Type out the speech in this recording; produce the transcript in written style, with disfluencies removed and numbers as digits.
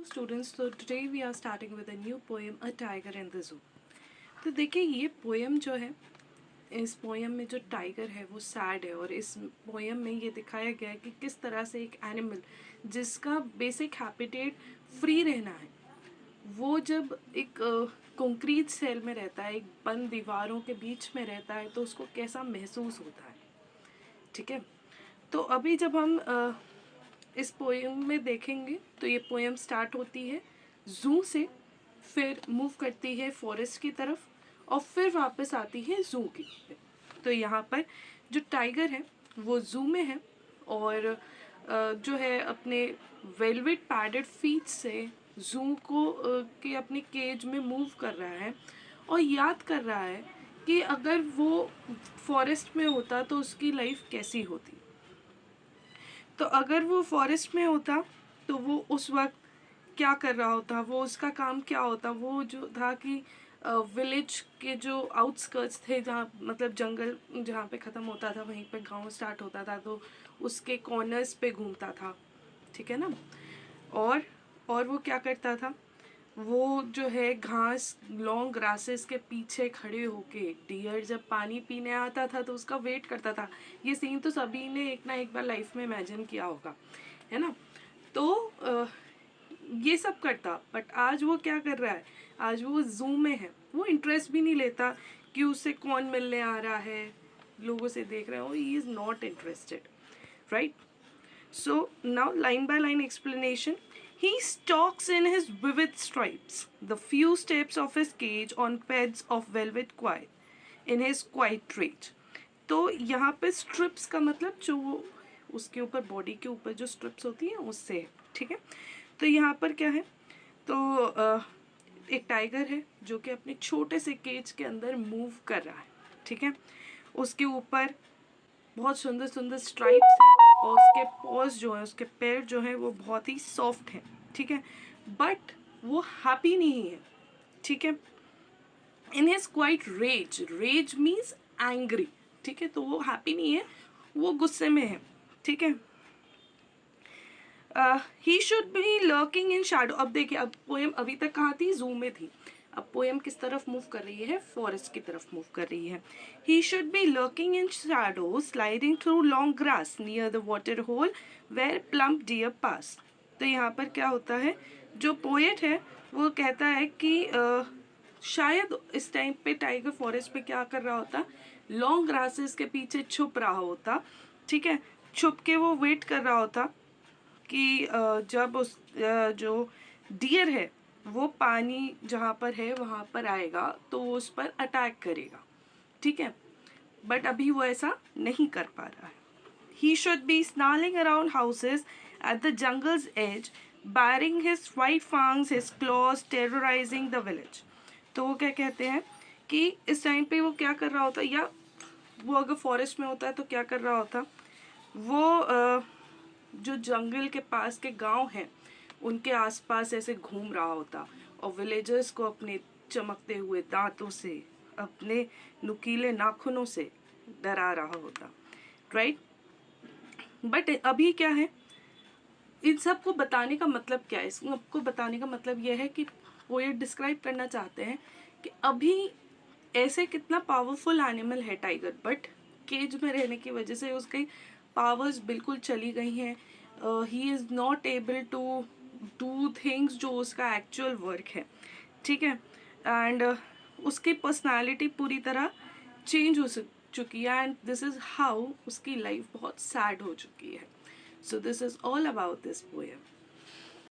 Students, so today we are starting with a new poem, A Tiger in the Zoo. तो देखिए ये poem जो है, इस पोएम में जो टाइगर है वो सैड है और इस पोएम में ये दिखाया गया है कि किस तरह से एक एनिमल जिसका बेसिक हैबिटेट फ्री रहना है, वो जब एक कंक्रीट सेल में रहता है, एक बंद दीवारों के बीच में रहता है, तो उसको कैसा महसूस होता है। ठीक है, तो अभी जब हम इस पोएम में देखेंगे तो ये पोएम स्टार्ट होती है जू से, फिर मूव करती है फॉरेस्ट की तरफ और फिर वापस आती है जू की। तो यहाँ पर जो टाइगर है वो जू में है और जो है अपने वेलवेट पैडेड फीट से जू को के अपने केज में मूव कर रहा है और याद कर रहा है कि अगर वो फॉरेस्ट में होता तो उसकी लाइफ कैसी होती। तो अगर वो फॉरेस्ट में होता तो वो उस वक्त क्या कर रहा होता, वो उसका काम क्या होता। वो जो था कि विलेज के जो आउटस्कर्ट्स थे, जहाँ मतलब जंगल जहाँ पे ख़त्म होता था वहीं पे गांव स्टार्ट होता था, तो उसके कॉर्नर्स पे घूमता था। ठीक है ना। और वो क्या करता था, वो जो है घास लॉन्ग ग्रासेस के पीछे खड़े होके, डियर जब पानी पीने आता था तो उसका वेट करता था। ये सीन तो सभी ने एक ना एक बार लाइफ में इमेजिन किया होगा, है ना। तो ये सब करता, बट आज वो क्या कर रहा है, आज वो जू में है। वो इंटरेस्ट भी नहीं लेता कि उससे कौन मिलने आ रहा है, लोगों से देख रहे हो, ही is not interested, right. So now line by line explanation. He stalks in his vivid stripes, the few steps of his cage on pads of velvet quiet, in his quiet rage. तो यहाँ पे strips का मतलब जो उसके ऊपर body के ऊपर जो स्ट्रिप्स होती हैं उससे है। ठीक है, तो यहाँ पर क्या है, तो एक टाइगर है जो कि अपने छोटे से केज के अंदर मूव कर रहा है। ठीक है, उसके ऊपर बहुत सुंदर सुंदर स्ट्राइप्स हैं और उसके पॉज जो है, उसके पैर जो हैं वो बहुत ही सॉफ्ट हैं। ठीक है, बट वो हैप्पी नहीं है। ठीक है, in his quite rage, rage means angry. ठीक है, तो वो हैप्पी नहीं है, वो गुस्से में है। ठीक है, he should be lurking in shadow. अब देखिए, अब पोएम अभी तक कहाँ थी, जू में थी। अब पोएम किस तरफ मूव कर रही है, फॉरेस्ट की तरफ मूव कर रही है। He should be lurking in shadow sliding through long grass near the water hole where plump deer pass. तो यहाँ पर क्या होता है, जो पोएट है वो कहता है कि शायद इस टाइम पे टाइगर फॉरेस्ट पे क्या कर रहा होता, लॉन्ग ग्रासेस के पीछे छुप रहा होता। ठीक है, छुप के वो वेट कर रहा होता कि जब उस जो डियर है वो पानी जहाँ पर है वहाँ पर आएगा तो वो उस पर अटैक करेगा। ठीक है, बट अभी वो ऐसा नहीं कर पा रहा है। He should be snarling around houses at the jungle's edge, baring his white fangs, his claws, terrorizing the village. तो वो क्या कहते हैं कि इस टाइम पे वो क्या कर रहा होता, या वो अगर फॉरेस्ट में होता है तो क्या कर रहा होता, वो जो जंगल के पास के गांव हैं उनके आसपास ऐसे घूम रहा होता और विलेजर्स को अपने चमकते हुए दांतों से, अपने नुकीले नाखूनों से डरा रहा होता, राइट। बट अभी क्या है, इन सब को बताने का मतलब क्या है, इसको बताने का मतलब यह है कि वो ये डिस्क्राइब करना चाहते हैं कि अभी ऐसे कितना पावरफुल एनिमल है टाइगर, बट केज में रहने की वजह से उसकी पावर्स बिल्कुल चली गई हैं। He is not able to do things जो उसका एक्चुअल वर्क है। ठीक है, एंड उसकी पर्सनालिटी पूरी तरह चेंज हो चुकी है एंड दिस इज़ हाउ उसकी लाइफ बहुत सैड हो चुकी है। So this is all about this poem.